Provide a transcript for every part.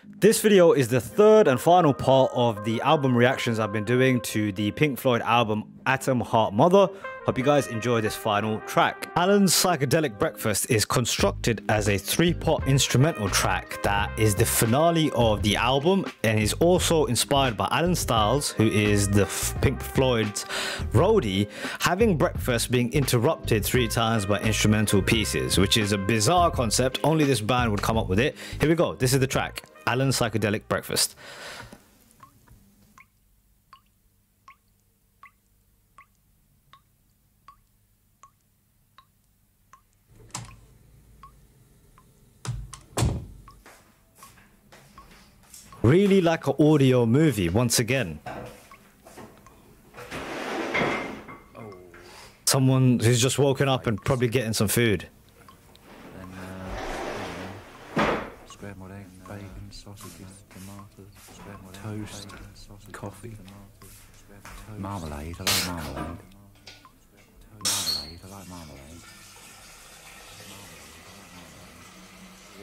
This video is the third and final part of the album reactions I've been doing to the Pink Floyd album Atom Heart Mother. Hope you guys enjoy this final track. Alan's Psychedelic Breakfast is constructed as a 3-part instrumental track that is the finale of the album and is also inspired by Alan Styles, who is the Pink Floyd's roadie, having breakfast being interrupted 3 times by instrumental pieces, which is a bizarre concept. Only this band would come up with it. Here we go. This is the track, Alan's Psychedelic Breakfast. Really like an audio movie once again. Someone who's just woken up and probably getting some food. Scrambled egg, bacon, sausages, tomatoes, toast, coffee, marmalade. I like marmalade. I like marmalade.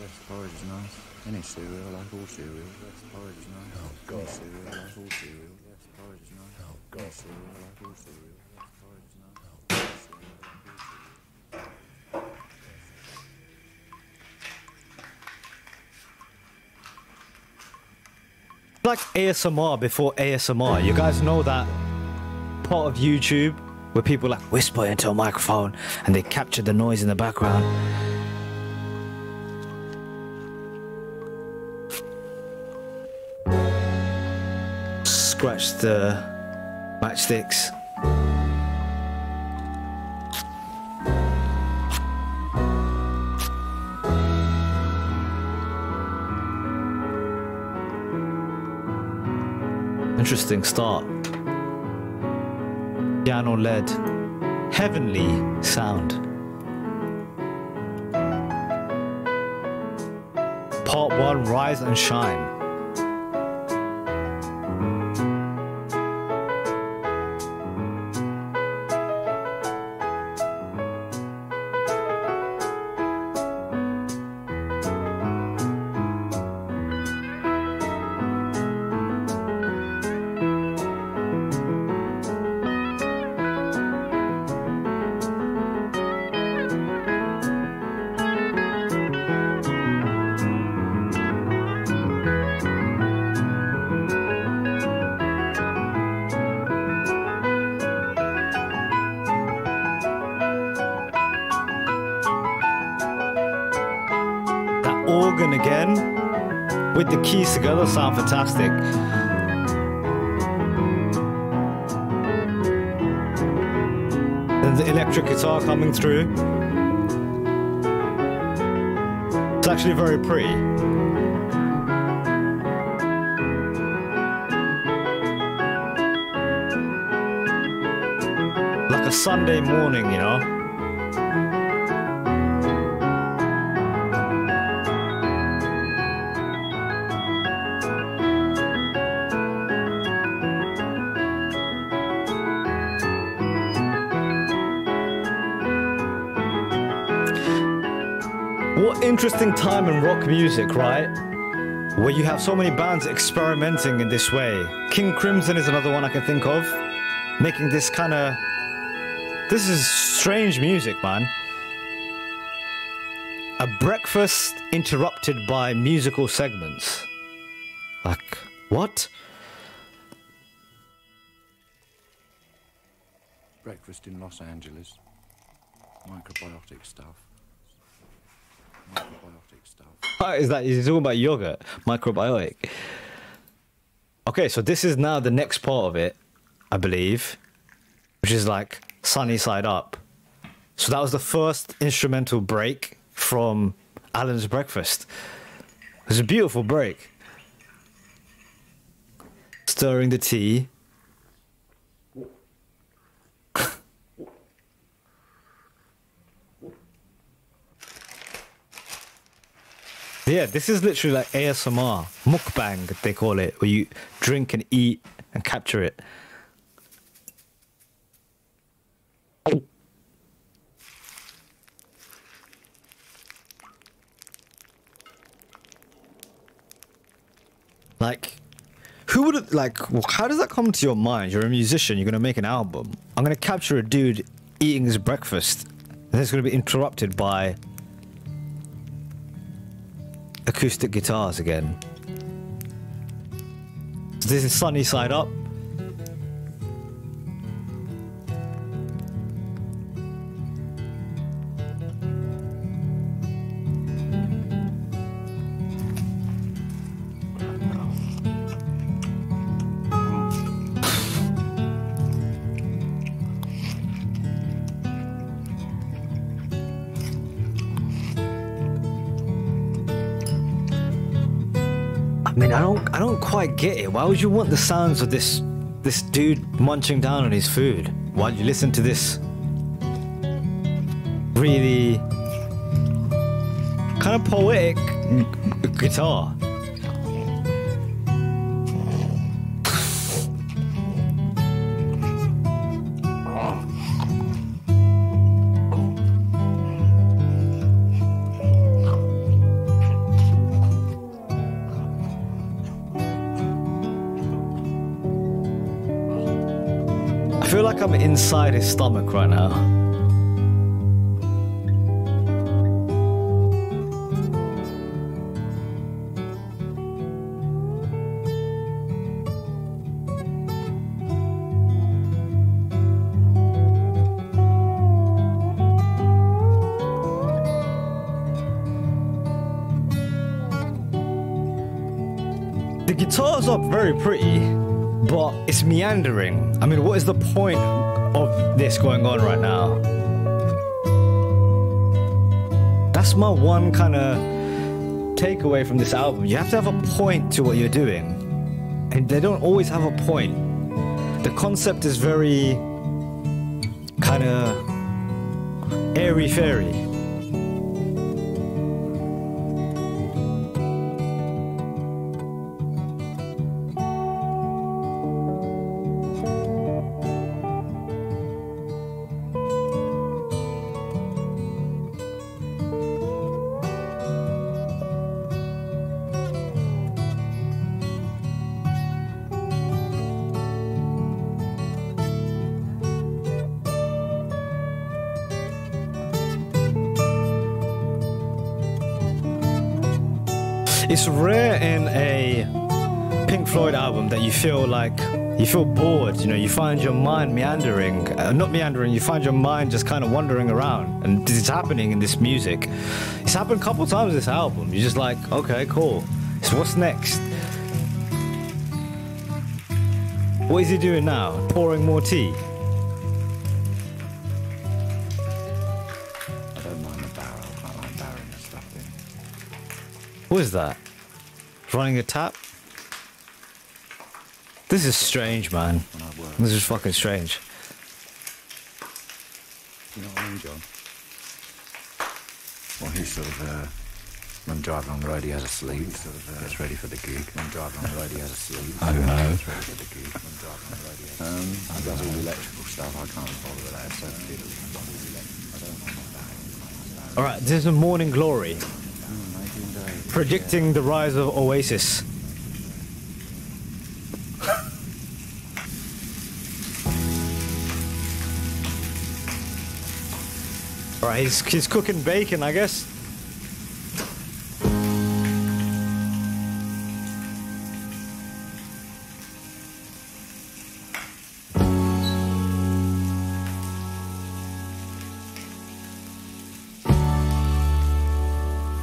Yes, porridge is nice. Any cereal, I like all cereal. Yes, porridge is nice. Oh, God. Any cereal, I like all cereal. Yes, porridge is nice. Oh, God. Any cereal, I like all cereal. Yes, porridge is nice. Oh, God. Like ASMR before ASMR. You guys know that part of YouTube where people like whisper into a microphone and they capture the noise in the background. Scratch the matchsticks. Interesting start. Piano led, heavenly sound. Part 1, Rise and Shine. Organ again with the keys together sound fantastic. Then the electric guitar coming through. It's actually very pretty. Like a Sunday morning, you know. What interesting time in rock music, right? Where you have so many bands experimenting in this way. King Crimson is another one I can think of. Making this kind of... This is strange music, man. A breakfast interrupted by musical segments. Like, what? Breakfast in Los Angeles. Microbiotic stuff. Microbiotic stuff. What is that? He's talking about yogurt. Microbiotic. Okay, so this is now the next part of it, I believe. Which is like Sunny Side Up. So that was the first instrumental break from Alan's Breakfast. It was a beautiful break. Stirring the tea. Yeah, this is literally like ASMR, mukbang they call it, where you drink and eat and capture it. Like, who would like? How does that come to your mind? You're a musician. You're gonna make an album. I'm gonna capture a dude eating his breakfast, and it's gonna be interrupted by acoustic guitars again. This is Sunny Side Up. I mean, I don't quite get it. Why would you want the sounds of this dude munching down on his food while you listen to this really kind of poetic guitar? I feel like I'm inside his stomach right now. The guitars are very pretty, but it's meandering. I mean, what is the point of this going on right now? That's my one kind of takeaway from this album. You have to have a point to what you're doing, and they don't always have a point. The concept is very kind of airy-fairy. It's rare in a Pink Floyd album that you feel bored, you know, you find your mind meandering, not meandering, you find your mind just kind of wandering around, and this is happening in this music. It's happened a couple times in this album. You're just like, okay, cool. So what's next? What is he doing now? Pouring more tea? I don't mind the barrel. I like barreling the stuff in. What is that? Running a tap? This is strange, man. This is fucking strange. You know what I mean, John? Well, he's sort of, when driving on the road, he has a sleep. He sort of gets ready for the gig. When driving on the road, he has a sleep. Oh, no. Gets ready for the gig. When driving on the road, he has a sleep. He does all the electrical stuff. I can't bother with that. So I don't know. Alright, this is Morning Glory. Predicting the rise of Oasis. Alright, he's cooking bacon, I guess.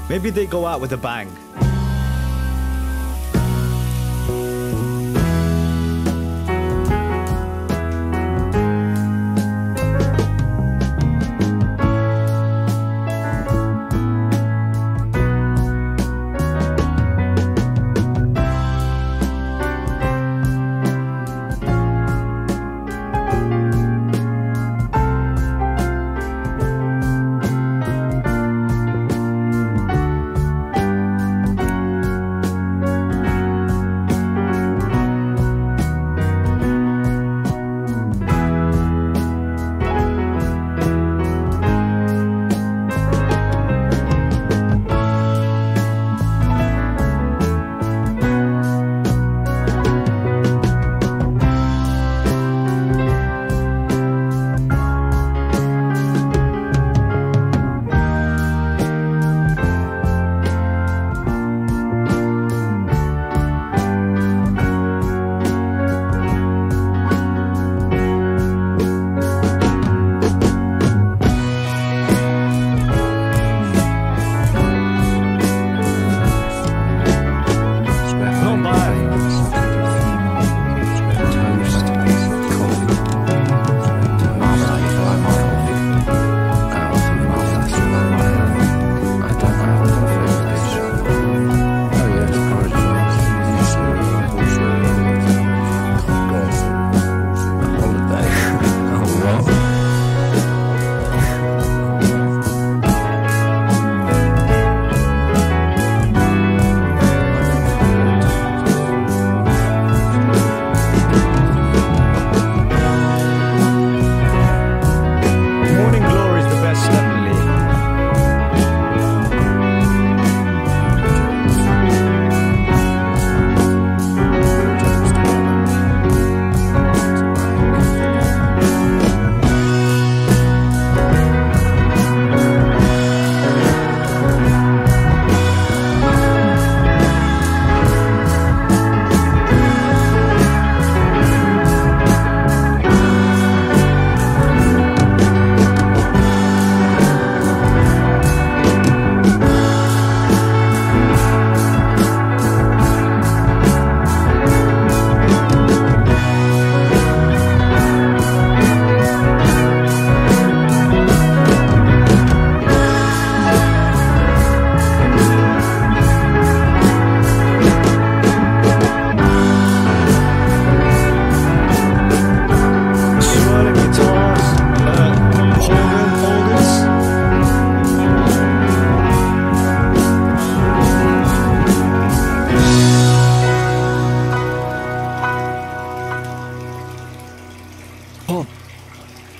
Maybe they go out with a bang.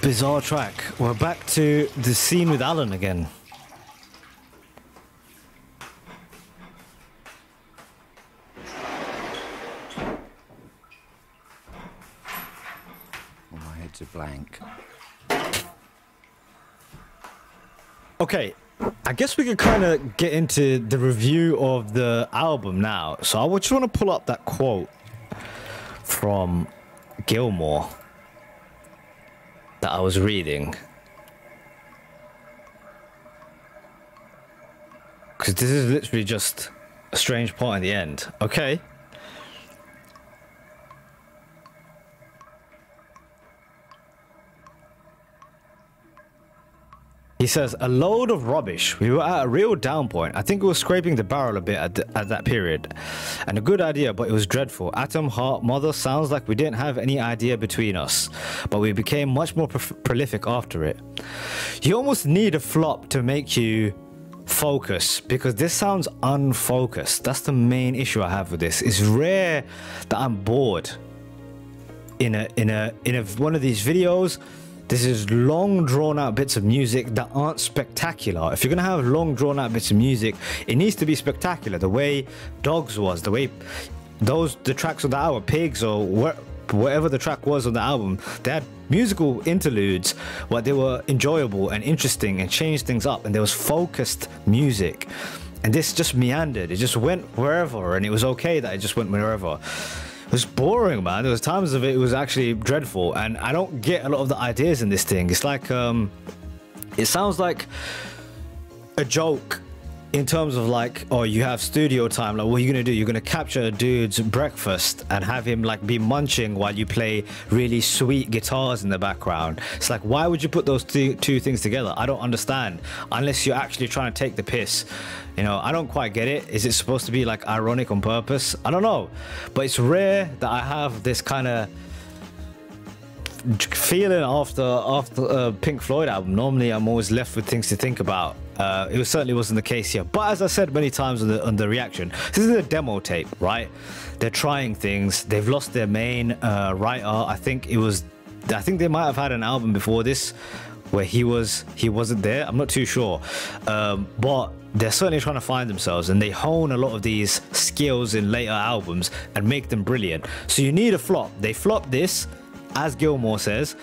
bizarre track. We're back to the scene with Alan again. Well, my head's a blank. Okay, I guess we could kind of get into the review of the album now. So I just want to pull up that quote from Gilmore that I was reading, because this is literally just a strange part in the end. Okay. He says, a load of rubbish. We were at a real down point. I think we were scraping the barrel a bit at that period. And a good idea, but it was dreadful. Atom, Heart, Mother sounds like we didn't have any idea between us. But we became much more prolific after it. You almost need a flop to make you focus, because this sounds unfocused. That's the main issue I have with this. It's rare that I'm bored in one of these videos. This is long drawn out bits of music that aren't spectacular. If you're gonna have long drawn out bits of music, it needs to be spectacular. The way Dogs was, the way the tracks on the album, Pigs or whatever the track was on the album, they had musical interludes, but they were enjoyable and interesting and changed things up, and there was focused music. And this just meandered. It just went wherever, and it was okay that it just went wherever. It was boring, man. There was times of it was actually dreadful, and I don't get a lot of the ideas in this thing. It's like it sounds like a joke in terms of like, oh, you have studio time, like what are you gonna do? You're gonna capture a dude's breakfast and have him like be munching while you play really sweet guitars in the background. It's like, why would you put those two things together? I don't understand, unless you're actually trying to take the piss. You know, I don't quite get it. Is it supposed to be like ironic on purpose? I don't know, but it's rare that I have this kind of feeling after a Pink Floyd album. Normally I'm always left with things to think about. It certainly wasn't the case here, but as I said many times on the reaction, this is a demo tape, right? They're trying things. They've lost their main writer. I think they might have had an album before this where he wasn't there. I'm not too sure, but they're certainly trying to find themselves, and they hone a lot of these skills in later albums and make them brilliant. So you need a flop. They flopped this, as Gilmore says,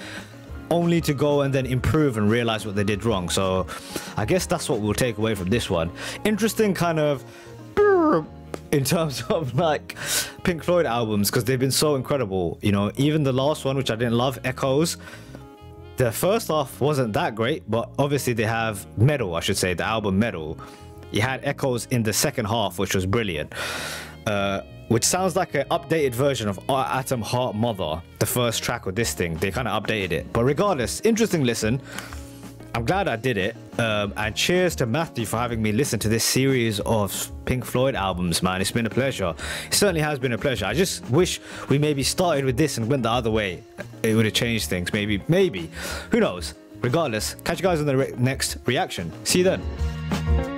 only to go and then improve and realize what they did wrong. So I guess that's what we'll take away from this one. Interesting kind of in terms of like Pink Floyd albums, because they've been so incredible. You know, even the last one, which I didn't love, Echoes, the first half wasn't that great, but obviously they have Metal, I should say, the album Metal. You had Echoes in the second half, which was brilliant. Which sounds like an updated version of Atom, Heart, Mother, the first track of this thing. They kind of updated it. But regardless, interesting listen. I'm glad I did it. And cheers to Matthew for having me listen to this series of Pink Floyd albums, man. It's been a pleasure. It certainly has been a pleasure. I just wish we maybe started with this and went the other way. It would have changed things. Maybe. Who knows? Regardless, catch you guys on the next reaction. See you then.